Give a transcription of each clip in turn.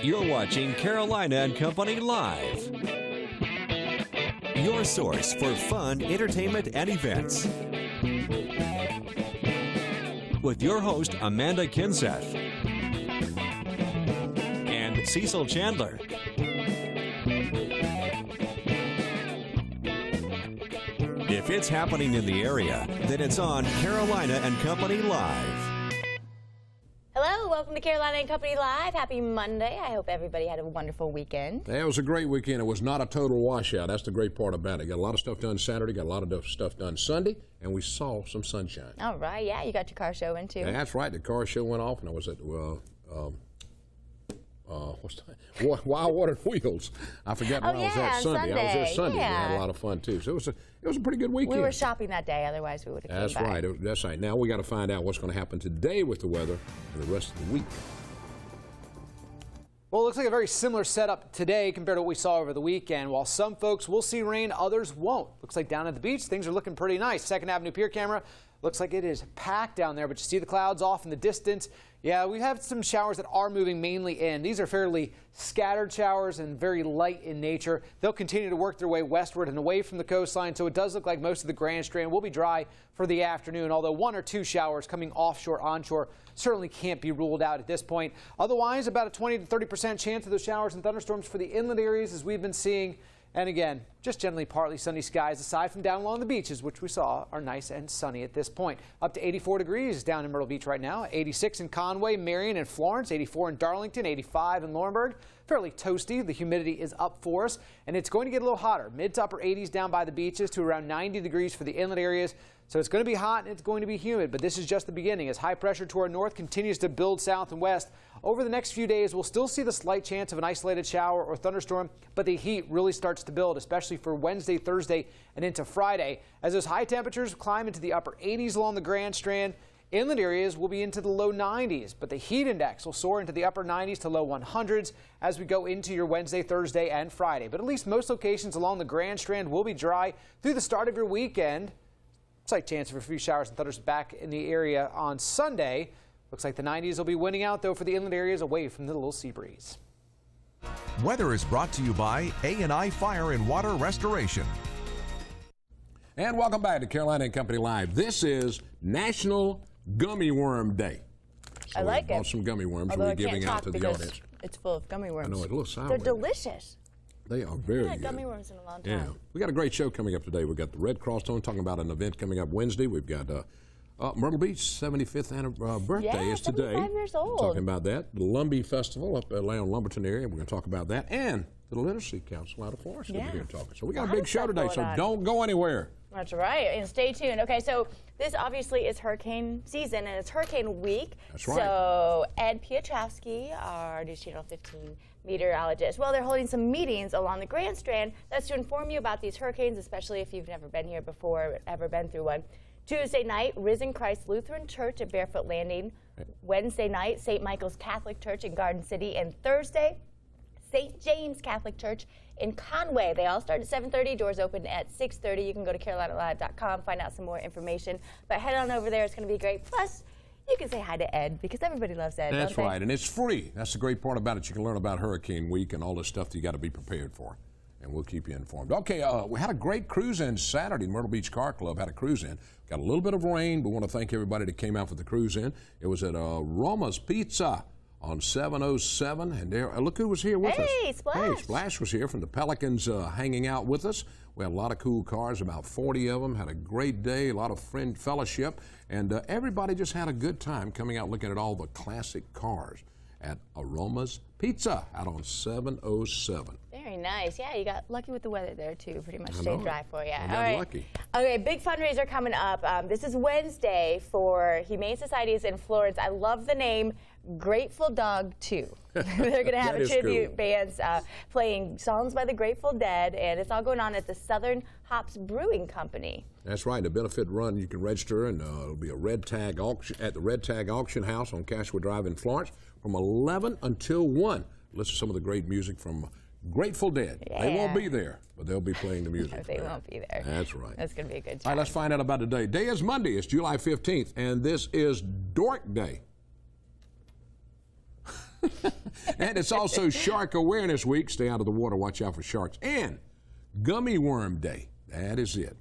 You're watching Carolina and Company Live. Your source for fun, entertainment, and events. With your host, Amanda Kinseth. And Cecil Chandler. If it's happening in the area, then it's on Carolina and Company Live. Hello, welcome to Carolina and Company Live. Happy Monday. I hope everybody had a wonderful weekend. It was a great weekend. It was not a total washout. That's the great part about it. Got a lot of stuff done Saturday, got a lot of stuff done Sunday, and we saw some sunshine. All right, yeah, you got your car show in too. Yeah, that's right. The car show went off, and I was at Wild Water Wheels. I forgot when I was at Sunday. I was there Sunday. Yeah. We had a lot of fun too. So it was a pretty good weekend. We were shopping that day, otherwise we would have came That's back. right. That's right. Now we got to find out what's going to happen today with the weather and the rest of the week. Well, it looks like a very similar setup today compared to what we saw over the weekend. While some folks will see rain, others won't. Looks like down at the beach, things are looking pretty nice. 2nd Avenue Pier camera looks like it is packed down there, but you see the clouds off in the distance. Yeah, we have some showers that are moving mainly in. These are fairly scattered showers and very light in nature. They'll continue to work their way westward and away from the coastline, so it does look like most of the Grand Strand will be dry for the afternoon, although 1 or 2 showers coming offshore, onshore certainly can't be ruled out at this point. Otherwise, about a 20 to 30% chance of those showers and thunderstorms for the inland areas as we've been seeing. And again, just generally partly sunny skies, aside from down along the beaches, which we saw are nice and sunny at this point. Up to 84 degrees down in Myrtle Beach right now, 86 in Conway, Marion, and Florence, 84 in Darlington, 85 in Laurinburg. Fairly toasty. The humidity is up for us, and it's going to get a little hotter. Mid to upper 80s down by the beaches to around 90 degrees for the inland areas. So it's going to be hot and it's going to be humid, but this is just the beginning as high pressure to our north continues to build south and west. Over the next few days, we'll still see the slight chance of an isolated shower or thunderstorm, but the heat really starts to build, especially for Wednesday, Thursday, and into Friday. As those high temperatures climb into the upper 80s along the Grand Strand, inland areas will be into the low 90s, but the heat index will soar into the upper 90s to low 100s as we go into your Wednesday, Thursday, and Friday. But at least most locations along the Grand Strand will be dry through the start of your weekend. Slight chance for a few showers and thunders back in the area on Sunday. Looks like the 90s will be winning out, though, for the inland areas away from the little sea breeze. Weather is brought to you by A&I Fire and Water Restoration. And welcome back to Carolina and Company Live. This is National Gummy Worm Day. So I like we it. bought some gummy worms Although we're I can't giving out to the because audience. it's full of gummy worms. I know, it's a little sour. They're delicious. They are very I haven't good. had gummy worms in a long time. Yeah, we got a great show coming up today. We've got the Red Cross Zone talking about an event coming up Wednesday. We've got Myrtle Beach 75th birthday is today. 75 years old. We're talking about that. The Lumbee Festival up at Lumberton area. We're going to talk about that. And the Literacy Council out of Florence will be here talking. So we got a big show today, so don't go anywhere. That's right, and stay tuned. Okay, so this obviously is hurricane season, and it's hurricane week. That's right. So Ed Piotrowski, our News Channel 15 meteorologist, well, they're holding some meetings along the Grand Strand. That's to inform you about these hurricanes, especially if you've never been here before, ever been through one. Tuesday night, Risen Christ Lutheran Church at Barefoot Landing. Wednesday night, St. Michael's Catholic Church in Garden City. And Thursday, St. James Catholic Church in Conway. They all start at 7:30. Doors open at 6:30. You can go to carolinalive.com, find out some more information. But head on over there. It's going to be great. Plus, you can say hi to Ed because everybody loves Ed. That's right, and it's free. That's the great part about it. You can learn about Hurricane Week and all the stuff that you got to be prepared for. And we'll keep you informed. Okay, we had a great cruise-in Saturday. Myrtle Beach Car Club had a cruise-in. Got a little bit of rain, but want to thank everybody that came out for the cruise-in. It was at Roma's Pizza on 707, and there, look who was here with us. Hey, Splash. Hey, Splash was here from the Pelicans hanging out with us. We had a lot of cool cars, about 40 of them. Had a great day, a lot of friend fellowship, and everybody just had a good time coming out looking at all the classic cars at Aroma's Pizza out on 707. Very nice. Yeah, you got lucky with the weather there, too. Pretty much stayed dry for you. I got lucky. Okay, big fundraiser coming up. This is Wednesday for Humane Societies in Florence. I love the name Grateful Dog 2. They're going to have a tribute bands playing songs by the Grateful Dead, and it's all going on at the Southern Hops Brewing Company. That's right. The benefit run, you can register, and it'll be a red tag auction at the Red Tag Auction House on Cashua Drive in Florence from 11 until 1. Listen to some of the great music from Grateful Dead. Yeah. They won't be there, but they'll be playing the music. No, they won't be there. That's right. That's going to be a good time. All right, let's find out about today. Day is Monday. It's July 15th, and this is Dork Day. And it's also Shark Awareness Week. Stay out of the water. Watch out for sharks. And Gummy Worm Day. That is it.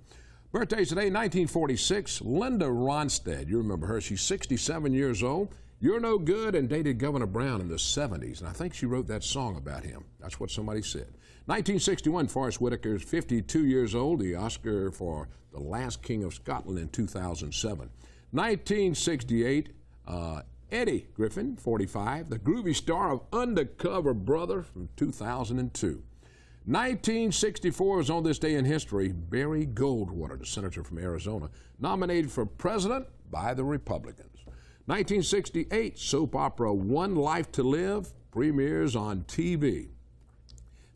Birthdays today, 1946, Linda Ronstadt. You remember her. She's 67 years old. You're No Good, and dated Governor Brown in the 70s. And I think she wrote that song about him. That's what somebody said. 1961, Forrest Whitaker's 52 years old. The Oscar for The Last King of Scotland in 2007. 1968, Eddie Griffin, 45, the groovy star of Undercover Brother from 2002. 1964 is on this day in history. Barry Goldwater, the senator from Arizona, nominated for president by the Republicans. 1968, soap opera One Life to Live premieres on TV.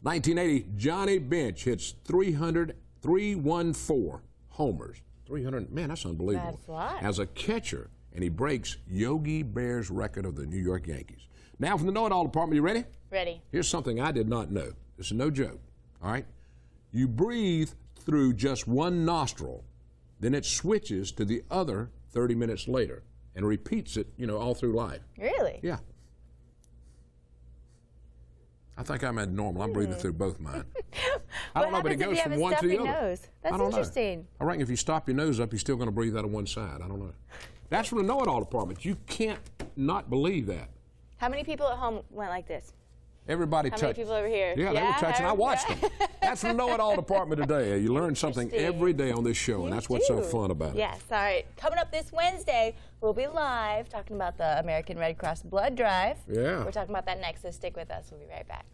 1980, Johnny Bench hits 314 homers. 300, man, that's unbelievable. That's a lot. As a catcher, and he breaks Yogi Bear's record of the New York Yankees. Now from the Know It All Department, you ready? Ready. Here's something I did not know. This is no joke, all right? You breathe through just one nostril, then it switches to the other 30 minutes later and repeats it, all through life. Really? Yeah. I think I'm at normal. I'm breathing through both mine. I don't know, but it goes from one to the other. Nose? That's I don't interesting. know. I reckon if you stop your nose up, you're still going to breathe out of one side. I don't know. That's from the Know It All Department. You can't not believe that. How many people at home went like this? Everybody How touched. many people over here? Yeah, they were touching. I watched them. That's from the Know It All Department today. You learn something every day on this show, and that's what's so fun about it. Yes, all right. Coming up this Wednesday, we'll be live talking about the American Red Cross Blood Drive. Yeah. We're talking about that next, so stick with us. We'll be right back.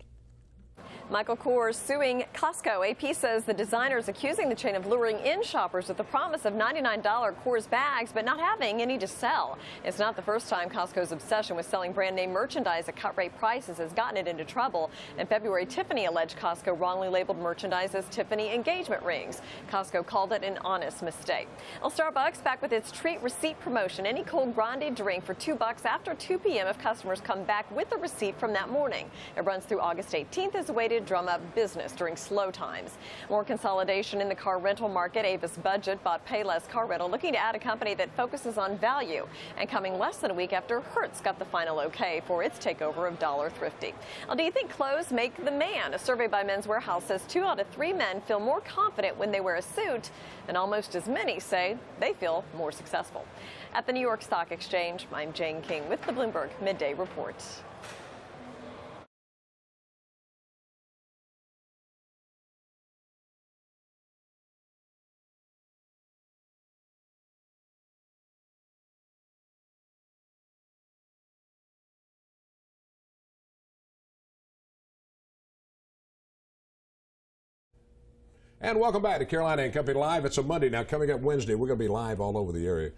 Michael Kors suing Costco. AP says the designer is accusing the chain of luring in shoppers with the promise of $99 Kors bags, but not having any to sell. It's not the first time Costco's obsession with selling brand name merchandise at cut rate prices has gotten it into trouble. In February, Tiffany alleged Costco wrongly labeled merchandise as Tiffany engagement rings. Costco called it an honest mistake. Well, Starbucks back with its treat receipt promotion. Any cold grande drink for $2 after 2 p.m. if customers come back with the receipt from that morning. It runs through August 18th as a way to drum up business during slow times. More consolidation in the car rental market. Avis Budget bought Payless Car Rental, looking to add a company that focuses on value, and coming less than a week after Hertz got the final okay for its takeover of Dollar Thrifty. Well, do you think clothes make the man? A survey by Men's Warehouse says 2 out of 3 men feel more confident when they wear a suit, and almost as many say they feel more successful. At the New York Stock Exchange, I'm Jane King with the Bloomberg Midday Report. And welcome back to Carolina and Company Live. It's a Monday now. Coming up Wednesday, we're going to be live all over the area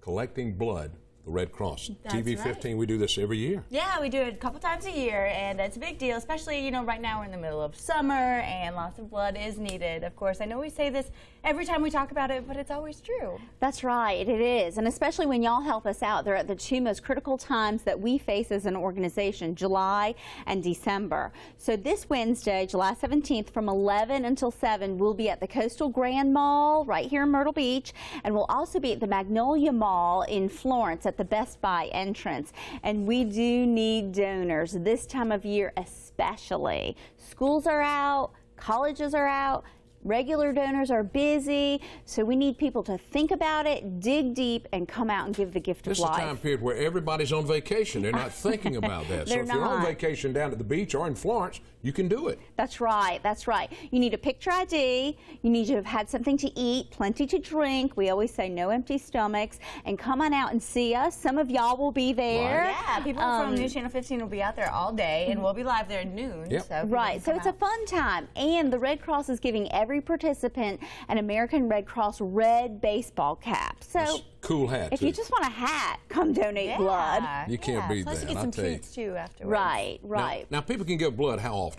collecting blood. The Red Cross. That's TV 15, we do this every year. Yeah, we do it a couple times a year, and it's a big deal, especially, right now we're in the middle of summer, and lots of blood is needed. Of course, I know we say this every time we talk about it, but it's always true. That's right, it is, and especially when y'all help us out. They're at the 2 most critical times that we face as an organization, July and December. So this Wednesday, July 17th, from 11 until 7, we'll be at the Coastal Grand Mall right here in Myrtle Beach, and we'll also be at the Magnolia Mall in Florence at the Best Buy entrance. And we do need donors this time of year especially. Schools are out, colleges are out, regular donors are busy, so we need people to think about it, dig deep, and come out and give the gift of life. This is a time period where everybody's on vacation. They're not thinking about that. So if you're on vacation down at the beach or in Florence, you can do it. That's right, that's right. You need a picture ID, you need to have had something to eat, plenty to drink. We always say no empty stomachs, and come on out and see us. Some of y'all will be there. Right. Yeah, people from News Channel 15 will be out there all day, and we'll be live there at noon. Yep. So right, so it's a fun time, and the Red Cross is giving every participant an American Red Cross red baseball cap. So That's a cool hat, if you just want a hat, come donate blood. You can't beat Plus that, you get I'll some tell you. treats too afterwards. Right, right. Now, people can give blood how often?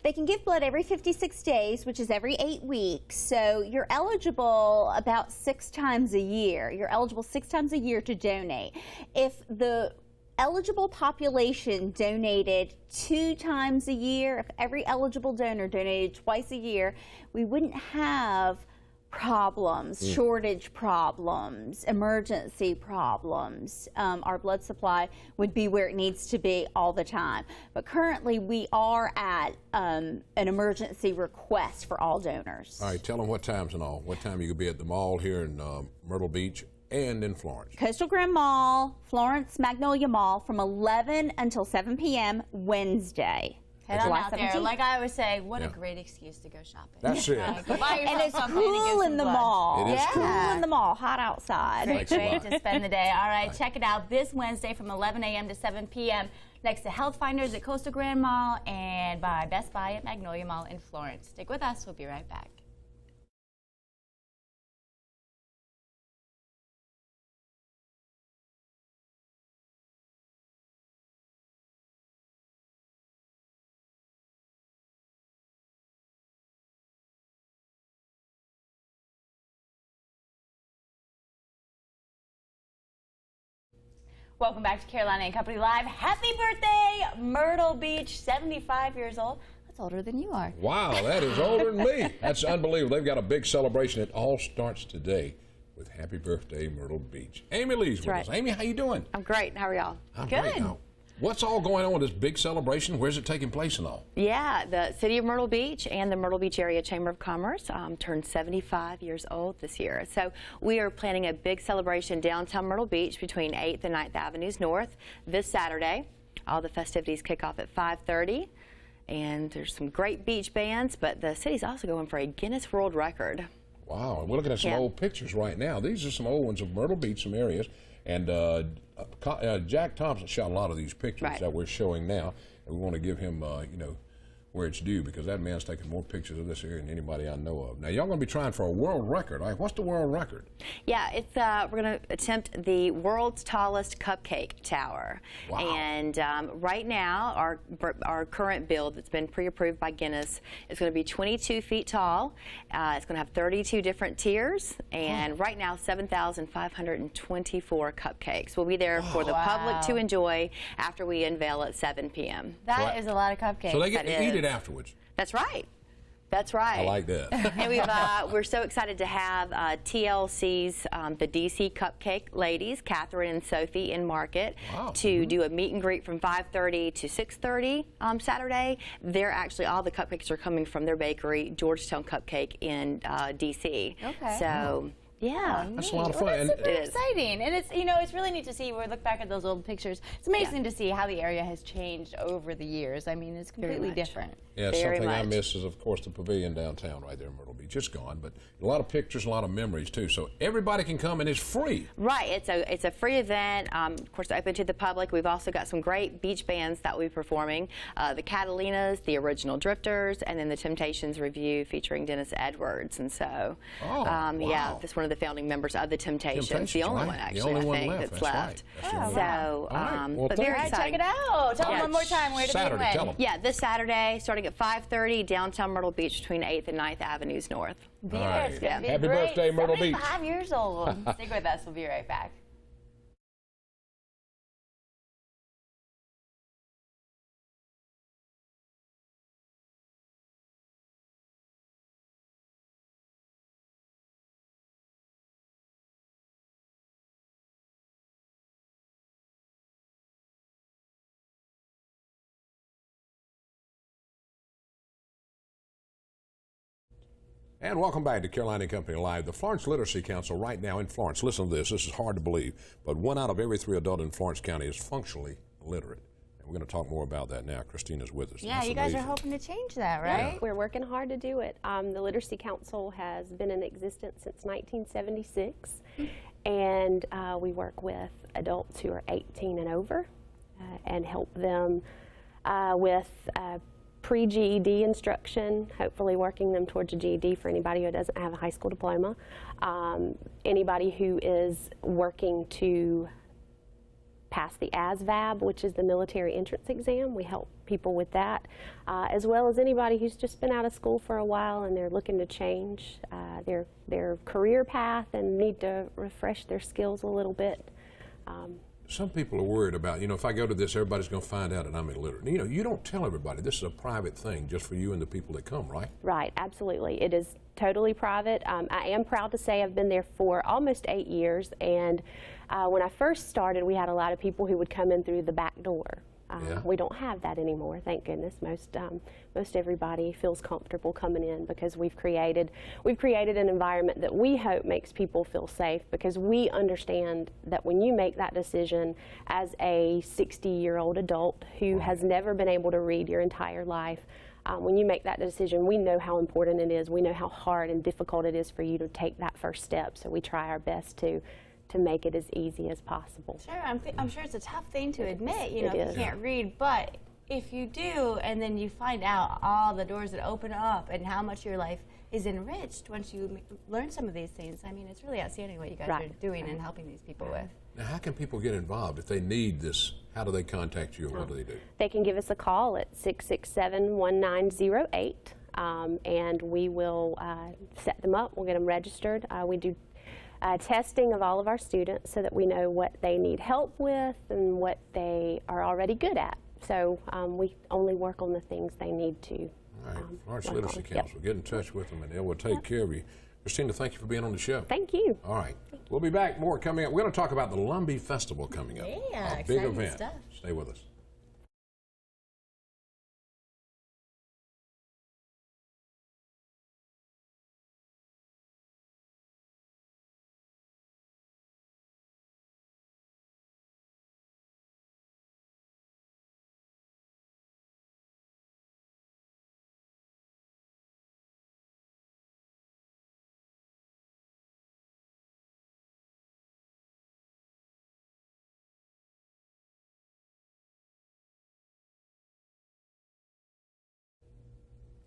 They can give blood every 56 days, which is every 8 weeks. So you're eligible about 6 times a year. You're eligible 6 times a year to donate. If the eligible population donated 2 times a year, if every eligible donor donated twice a year, we wouldn't have problems, shortage problems, emergency problems, our blood supply would be where it needs to be all the time. But currently we are at an emergency request for all donors. All right, tell them what times and all. What time you could be at the mall here in Myrtle Beach and in Florence. Coastal Grand Mall, Florence Magnolia Mall from 11 until 7 p.m. Wednesday. Head on July out 17th. there. Like I always say, what a great excuse to go shopping. That's it. Go buy yourself And it's something and give cool some in the blood. mall. It is cool. Cool in the mall, hot outside. Thanks a Great lot. to spend the day. All right, check it out this Wednesday from 11 a.m. to 7 p.m. next to Health Finders at Coastal Grand Mall and by Best Buy at Magnolia Mall in Florence. Stick with us. We'll be right back. Welcome back to Carolina and Company Live. Happy birthday, Myrtle Beach, 75 years old. That's older than you are. Wow, that is older than me. That's unbelievable. They've got a big celebration. It all starts today with Happy Birthday, Myrtle Beach. Amy Lee's with us. Amy, how you doing? I'm great. How are y'all? I'm Good. great. Now, what's all going on with this big celebration? Where's it taking place and all? Yeah, the City of Myrtle Beach and the Myrtle Beach Area Chamber of Commerce turned 75 years old this year. So we are planning a big celebration downtown Myrtle Beach between 8th and 9th Avenues North this Saturday. All the festivities kick off at 5:30. And there's some great beach bands, but the city's also going for a Guinness World Record. Wow, we're looking at some old pictures right now. These are some old ones of Myrtle Beach, some areas. And Jack Thompson shot a lot of these pictures that we're showing now. And we want to give him, you know, where it's due, because that man's taking more pictures of this area than anybody I know of. Now, y'all going to be trying for a world record. Right? What's the world record? Yeah, it's we're going to attempt the world's tallest cupcake tower. Wow. And right now, our current build that's been pre-approved by Guinness is going to be 22 feet tall. It's going to have 32 different tiers, and right now 7,524 cupcakes will be there for the public to enjoy after we unveil at 7 p.m. That is a lot of cupcakes. So they get to eat it afterwards. That's right. That's right. I like that. And we're so excited to have TLC's, the DC Cupcake ladies, Catherine and Sophie in Market, to do a meet and greet from 5:30 to 6:30 Saturday. They're actually, all the cupcakes are coming from their bakery, Georgetown Cupcake in DC. Okay. So. Yeah, that's a lot of fun. Well, that's super exciting, and it's, you know, it's really neat to see. We look back at those old pictures. It's amazing to see how the area has changed over the years. I mean, it's completely different. Yeah, something I miss is, of course, the pavilion downtown right there in Myrtle Beach. It's gone, but a lot of pictures, a lot of memories too. So everybody can come, and it's free. Right. It's a free event. Of course, open to the public. We've also got some great beach bands that we'll be performing: the Catalinas, the Original Drifters, and then the Temptations Review featuring Dennis Edwards. And so, yeah, that's one of the founding members of the Temptations. The only one, actually, I think, that's left. So, well, but very exciting. Check it out. Tell them one more time where to be Saturday, tell them. Yeah, this Saturday, starting at 5:30, downtown Myrtle Beach between 8th and 9th Avenues North. Be there. It's gonna be Happy great. birthday, Myrtle Beach. 75 years old. Stick with us. We'll be right back. And welcome back to Carolina and Company Live. The Florence Literacy Council right now in Florence, listen to this, this is hard to believe, but 1 out of every 3 adults in Florence County is functionally illiterate. And we're going to talk more about that now. Christina's with us. Yeah, you guys are hoping to change that, right? Yeah, we're working hard to do it. The Literacy Council has been in existence since 1976, and we work with adults who are 18 and over and help them with pre-GED instruction, hopefully working them towards a GED for anybody who doesn't have a high school diploma. Anybody who is working to pass the ASVAB, which is the military entrance exam. We help people with that, as well as anybody who's just been out of school for a while and they're looking to change their career path and need to refresh their skills a little bit. Some people are worried about, if I go to this, everybody's going to find out that I'm illiterate. You don't tell everybody. This is a private thing just for you and the people that come, right? Right, absolutely. It is totally private. I am proud to say I've been there for almost 8 years, and when I first started, we had a lot of people who would come in through the back door. We don't have that anymore, thank goodness. Most everybody feels comfortable coming in because we've created an environment that we hope makes people feel safe, because we understand that when you make that decision as a 60-year-old adult who has never been able to read your entire life, when you make that decision, we know how important it is. We know how hard and difficult it is for you to take that first step, so we try our best to make it as easy as possible. Sure, I'm sure it's a tough thing to admit, It if is. you can't read, but if you do, and then you find out all the doors that open up and how much your life is enriched once you learn some of these things, I mean, it's really outstanding what you guys are doing and helping these people with. Now, how can people get involved? If they need this, how do they contact you, or what do they do? They can give us a call at 667-1908, and we will set them up. We'll get them registered. We do testing of all of our students so that we know what they need help with and what they are already good at. So we only work on the things they need to. All right, Florence Literacy Council, get in touch with them and they will take care of you. Christina, thank you for being on the show. Thank you. All right, we'll be back. More coming up. We're going to talk about the Lumbee Festival coming up. Yeah, a big exciting event. stuff. Stay with us.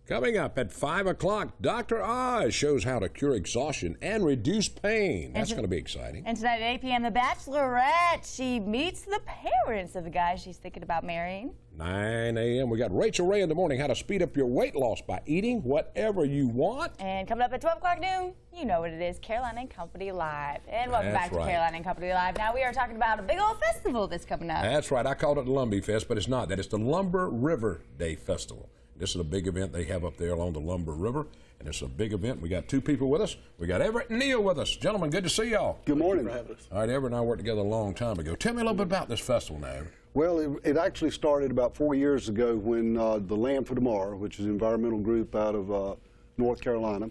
Coming up at 5 o'clock, Dr. Oz shows how to cure exhaustion and reduce pain. That's going to be exciting. And tonight at 8 p.m., the Bachelorette, she meets the parents of the guy she's thinking about marrying. 9 a.m., we got Rachel Ray in the morning, how to speed up your weight loss by eating whatever you want. And coming up at 12 o'clock noon, you know what it is, Caroline and Company Live. And welcome back to Caroline and Company Live. Now we are talking about a big old festival that's coming up. That's right. I called it the Lumbee Fest, but it's not that. It's the Lumber River Day Festival. This is a big event they have up there along the Lumber River, and it's a big event. We got two people with us. We got Everett and Neil with us. Gentlemen, good to see y'all. Good morning. All right, Everett and I worked together a long time ago. Tell me a little bit about this festival now, Everett. Well, it actually started about 4 years ago when the Land for Tomorrow, which is an environmental group out of North Carolina,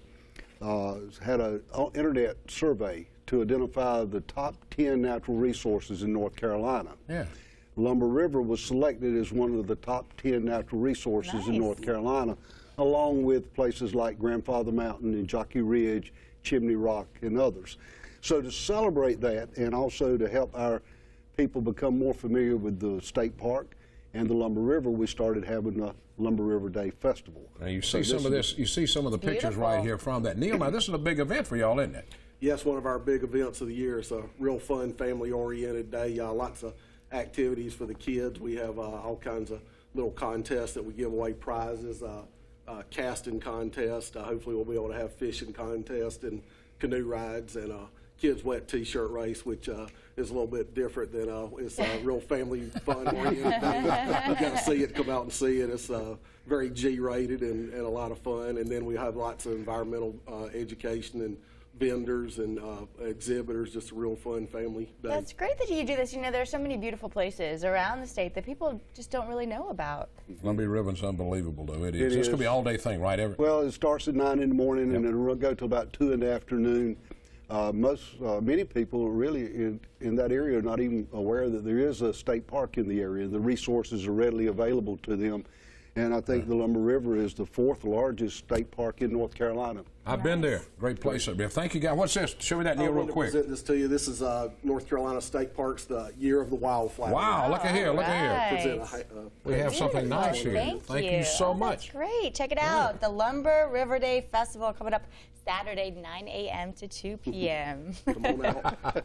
had an internet survey to identify the top 10 natural resources in North Carolina. Yeah. Lumber River was selected as one of the top 10 natural resources in North Carolina, along with places like Grandfather Mountain and Jockey Ridge, Chimney Rock, and others. So to celebrate that, and also to help our people become more familiar with the state park and the Lumber River, we started having the Lumber River Day Festival. Now you see some of this, you see some of the pictures right here from that. Neil, now this is a big event for y'all, isn't it? Yes, one of our big events of the year. It's a real fun, family-oriented day. Lots of activities for the kids. We have all kinds of little contests that we give away prizes, casting contest. Hopefully we'll be able to have fishing contest and canoe rides and kids wet t-shirt race, which is a little bit different than it's a real family fun oriented day. You got to see it, come out and see it. It's very G-rated and a lot of fun. And then we have lots of environmental education and vendors and exhibitors, just a real fun family day. That's great that you do this. You know, there are so many beautiful places around the state that people just don't really know about. Lumbee River's unbelievable, though. It is. It's going to be an all-day thing, right, Everett? Well, it starts at 9 in the morning and it'll go till about 2 in the afternoon. Many people really in that area are not even aware that there is a state park in the area. The resources are readily available to them. And I think the Lumber River is the 4th largest state park in North Carolina. I've been there. Great place up there. Thank you, guys. What's this? Show me that, Neil, real quick. I want to present this to you. This is North Carolina State Parks, the Year of the Wildflower. Wow, look at here, look at here. We have something nice here. Thank you so much. That's great. Check it out. The Lumber River Day Festival coming up Saturday, 9 a.m. to 2 p.m. Come on out.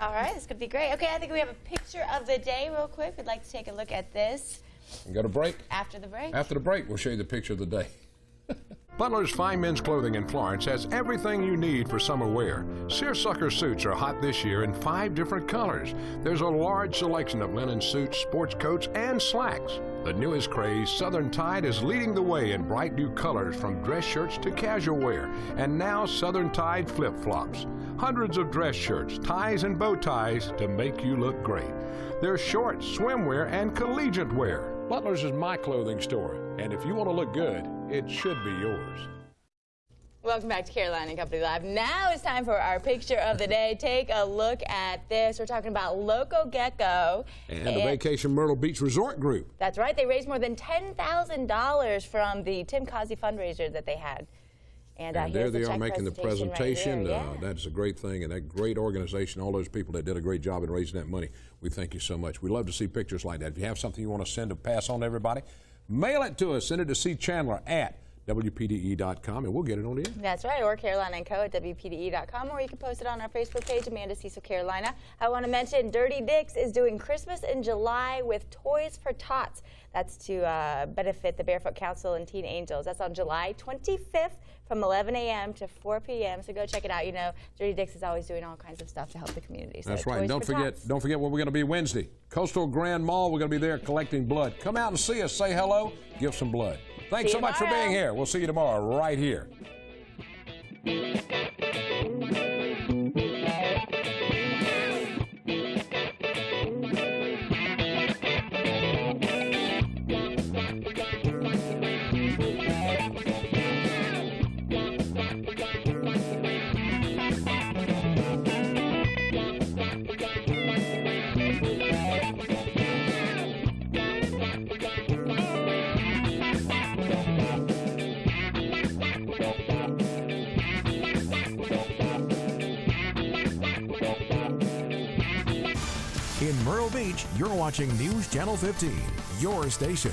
All right, this could be great. Okay, I think we have a picture of the day real quick. We'd like to take a look at this. And go to break? After the break. After the break, we'll show you the picture of the day. Butler's Fine Men's Clothing in Florence has everything you need for summer wear. Seersucker suits are hot this year in 5 different colors. There's a large selection of linen suits, sports coats, and slacks. The newest craze, Southern Tide, is leading the way in bright new colors from dress shirts to casual wear. And now Southern Tide flip-flops. Hundreds of dress shirts, ties, and bow ties to make you look great. There's shorts, swimwear, and collegiate wear. Butler's is my clothing store, and if you want to look good, it should be yours. Welcome back to Carolina and Company Live. Now it's time for our picture of the day. Take a look at this. We're talking about Loco Gecko. And the Vacation Myrtle Beach Resort Group. That's right. They raised more than $10,000 from the Tim Causey fundraiser that they had. And there they the are making the presentation. Right there, That's a great thing, and that great organization, all those people that did a great job in raising that money, we thank you so much. We love to see pictures like that. If you have something you want to send to pass on to everybody, mail it to us. Send it to C. Chandler at WPDE.com, and we'll get it on the air. That's right, or Carolina & Co. at WPDE.com, or you can post it on our Facebook page, Amanda Cecil Carolina. I want to mention Dirty Dick's is doing Christmas in July with Toys for Tots. That's to benefit the Barefoot Council and Teen Angels. That's on July 25th from 11 a.m. to 4 p.m. So go check it out. You know, Dirty Dick's is always doing all kinds of stuff to help the community. So that's right. And don't forget where we're going to be Wednesday. Coastal Grand Mall. We're going to be there collecting blood. Come out and see us. Say hello. Give some blood. Thanks so much for being here. We'll see you tomorrow right here. In Myrtle Beach, you're watching News Channel 15, your station.